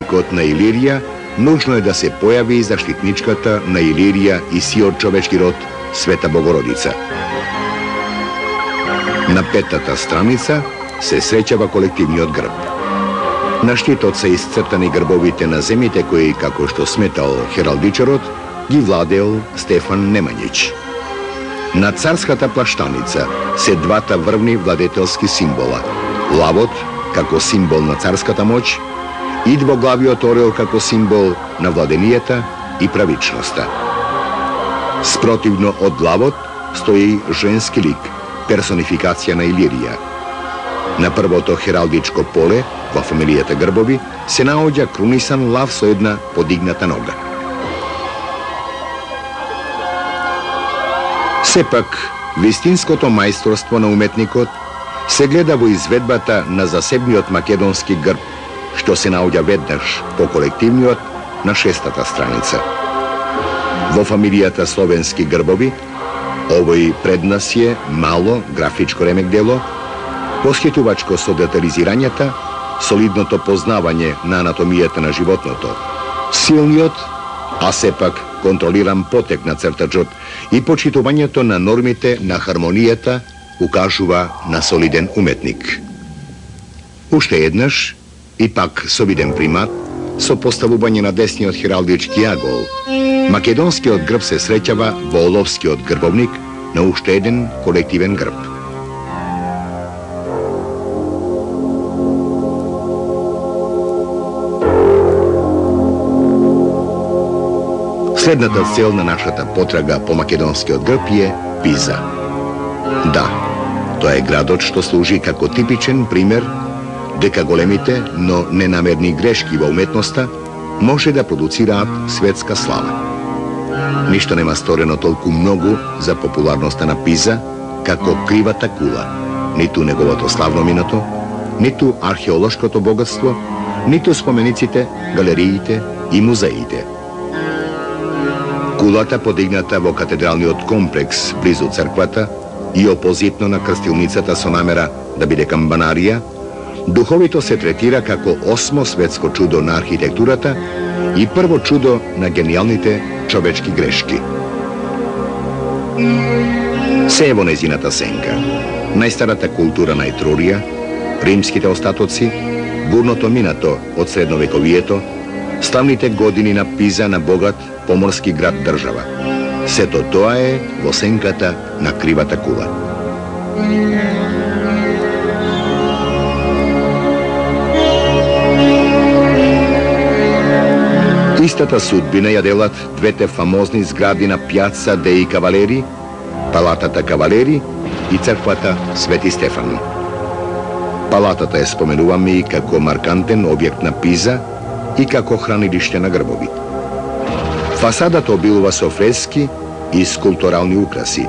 уметникот на Илирија, нужно е да се појави заштитничката на Илирија и сиот човечки род, Света Богородица. На петата страница се среќава колективниот грб. На штитот се исцртани грбовите на земите кои, како што сметал хералдичарот, ги владеел Стефан Немањич. На царската плаштаница се двата врвни владетелски символа. Лавот, како символ на царската моќ, и двоглавиот орел како символ на владенијата и правичноста. Спротивно од лавот стои женски лик, персонификација на Илирија. На првото хералдичко поле, во фамилијата грбови, се наоѓа крунисан лав со една подигната нога. Сепак, вистинското мајсторство на уметникот се гледа во изведбата на засебниот македонски грб, што се наоѓа веднаш по колективниот на шестата страница. Во фамилијата словенски грбови, овој пред нас е мало графичко ремек дело, посхитувачко со детализирањата, солидното познавање на анатомијата на животното, силниот, а сепак контролиран потек на цртаджот и почитувањето на нормите на хармонијата укажува на солиден уметник. Уште еднаш, и пак со виден примат, со поставување на десниот хералдички агол, македонскиот грб се среќава во оловскиот грбовник на уште еден колективен грб. Следната цел на нашата потрага по македонскиот грб е Пиза. Да, тоа е градот што служи како типичен пример дека големите, но ненамерни грешки во уметноста може да продуцираат светска слава. Ништо нема сторено толку многу за популарноста на Пиза како кривата кула, ниту неговото славно минато, ниту археолошкото богатство, ниту спомениците, галериите и музеите. Кулата, подигната во катедралниот комплекс близу црквата и опозитно на крстилницата со намера да биде камбанарија, духовито се третира како осмо светско чудо на архитектурата и прво чудо на гениалните човечки грешки. Се е во незината сенка. Најстарата култура на Етрурија, римските остатоци, бурното минато од средновековието, славните години на Пиза на богат поморски град држава. Сето тоа е во сенката на кривата кула. Истата судбина ја делат двете фамозни згради на пјаца Деи Кавалери, палатата Кавалери и црквата Свети Стефан. Палатата е споменуваме и како маркантен објект на Пиза и како хранилиште на грбови. Фасадата обилува со фрески и скулптурални украси.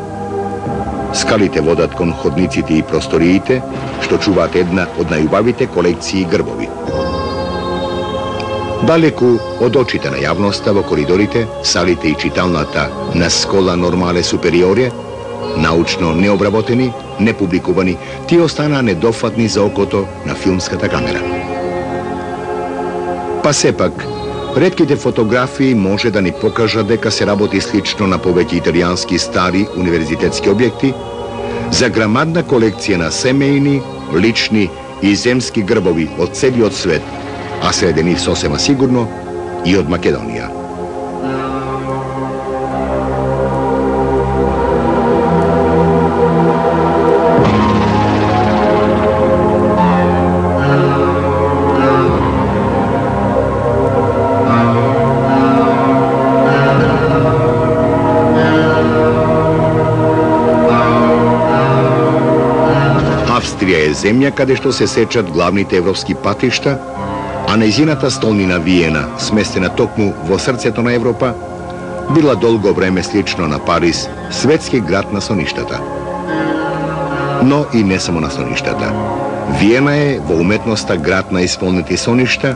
Скалите водат кон ходниците и просториите, што чуваат една од најубавите колекции грбови. Далеку од очите на јавноста во коридорите, салите и читалната на Скола Нормале Супериоре, научно необработени, непубликувани, тие останаа недофатни за окото на филмската камера. Па сепак, ретките фотографии може да ни покажат дека се работи слично на повеќе италијански стари универзитетски објекти за грамадна колекција на семејни, лични и земски грбови од целиот свет, а среде нив сосема сигурно и од Македонија. Австрија е земја каде што се сечат главните европски патишта, а нејзината столнина Виена, сместена токму во срцето на Европа, била долго време слично на Париз, светски град на соништата. Но и не само на соништата. Виена е во уметноста град на исполнети соништа,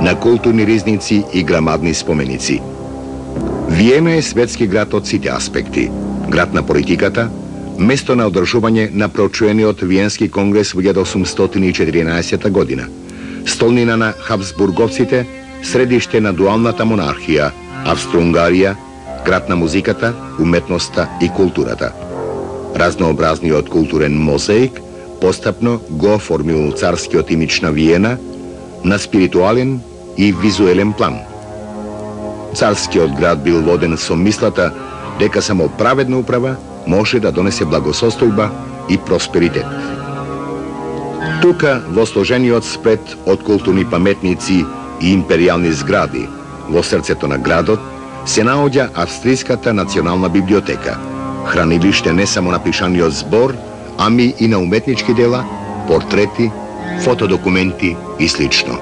на културни ризници и грамадни споменици. Виена е светски град од сите аспекти. Град на политиката, место на одржување на прочуениот Виенски конгрес во 1814 година, столнина на Хабсбурговците, средиште на дуалната монархија, Австро-Унгарија, град на музиката, уметноста и културата. Разнообразниот културен мозаик постапно го оформил царскиот имидж на Виена на спиритуален и визуелен план. Царскиот град бил воден со мислата дека само праведна управа може да донесе благосостојба и просперитет. Тука, во сложениот спред од културни паметници и империјални згради, во срцето на градот, се наоѓа Австриската национална библиотека, хранилиште не само на пишаниот збор, ами и на уметнички дела, портрети, фотодокументи и слично.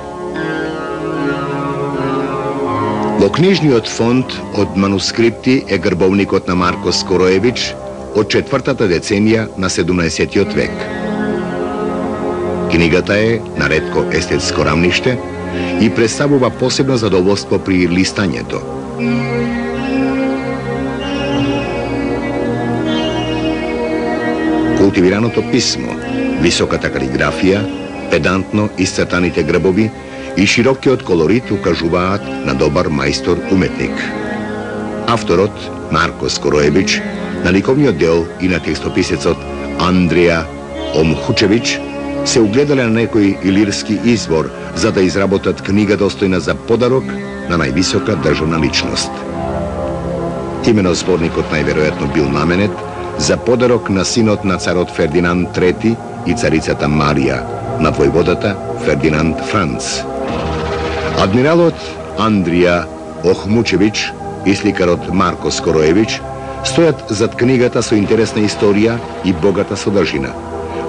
Во книжниот фонд од манускрипти е грбовникот на Марко Скороевич од 4-та деценија на 17-тиот век. Книгата е на ретко естетско рамниште и представува посебно задоволство при листањето. Култивираното писмо, високата калиграфија, педантно исцртаните грбови и широкиот колорит укажуваат на добар мајстор-уметник. Авторот, Марко Скороевич, на ликовниот дел и на текстописецот Андреја Омхучевич се угледале на некој илирски извор за да изработат книга достојна за подарок на највисока државна личност. Имено зборникот најверојатно бил наменет за подарок на синот на царот Фердинанд III и царицата Марија, на војводата Фердинанд Франц. Адмиралот Андреја Охмучевич и сликарот Марко Скороевич стојат зад книгата со интересна историја и богата содржина,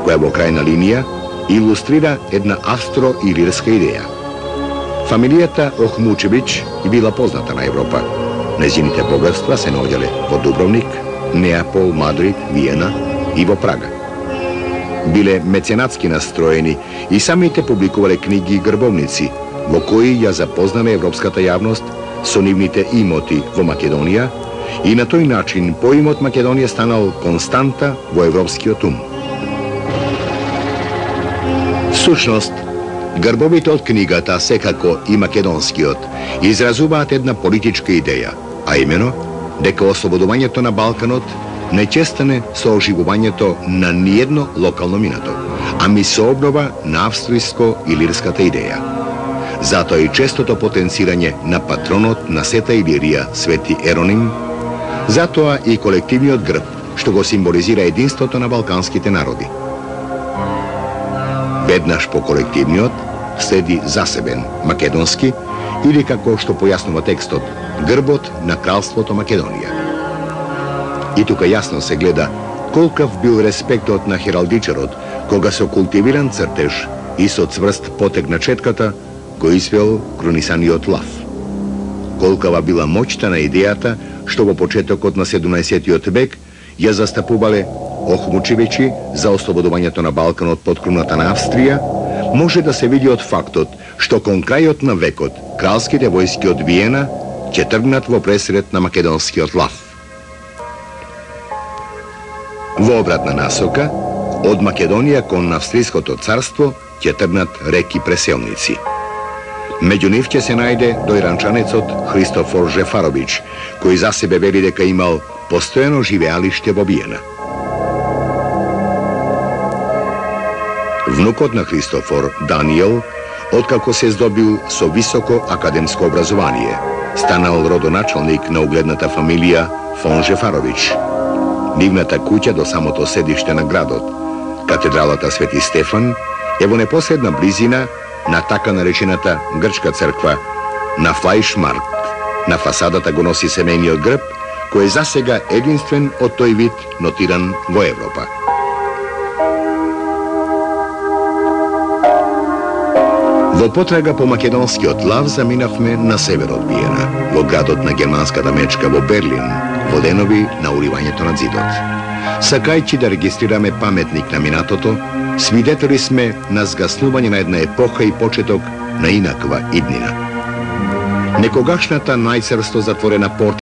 која во крајна линија илустрира една австро-илирска идеја. Фамилијата Охмучевич била позната на Европа. Незините богатства се наоѓале во Дубровник, Неапол, Мадрид, Виена и во Прага. Биле меценатски настроени и самите публикувале книги и грбовници, во кои ја запознале европската јавност со нивните имоти во Македонија и на тој начин поимот Македонија станал константа во европскиот ум. Всушност, грбовите од книгата, секако и македонскиот, изразуваат една политичка идеја, а имено дека ослободувањето на Балканот не ќе стане со оживувањето на ниедно локално минато, ами со обнова на австријско-илирската идеја. Затоа и честото потенцирање на патронот на сета Илирија, Свети Ероним, затоа и колективниот грб, што го символизира единството на балканските народи. Веднаш по колективниот следи засебен, македонски, или како што појаснува текстот, грбот на кралството Македонија. И тука јасно се гледа колкав бил респектот на хералдичарот, кога со култивиран цртеж и со цврст потег на четката го извел кронисаниот лав. Колкава била моќта на идејата што во почетокот на 17-тиот век ја застапувале Охмучевичи за ослободувањето на Балканот под круната на Австрија, може да се види од фактот што кон крајот на векот кралските војски од Виена ќе тргнат во пресрет на македонскиот лав. Во обратна насока, од Македонија кон Австриското царство ќе тргнат реки преселници. Меѓу нив ќе се најде дојранчанецот Христофор Жефарович, кој за себе вели дека имал постојано живеалиште во Виена. Внукот на Христофор, Даниел, откако се здобил со високо академско образование, станал родоначалник на угледната фамилија фон Жефарович. Нивната куќа до самото седиште на градот, катедралата Свети Стефан, е во непосредна близина на така наречената грчка црква на Флајшмарт. На фасадата го носи семејниот грб, кој е засега единствен од тој вид нотиран во Европа. Во потрага по македонскиот лав заминавме на север од Виена, во градот на германската мечка во Берлин, во денови на уривањето на зидот. Сакајќи да регистрираме паметник на минатото, свидетели сме на згаснување на една епоха и почеток на инаква иднина. Некогашната најцрсто затворена порта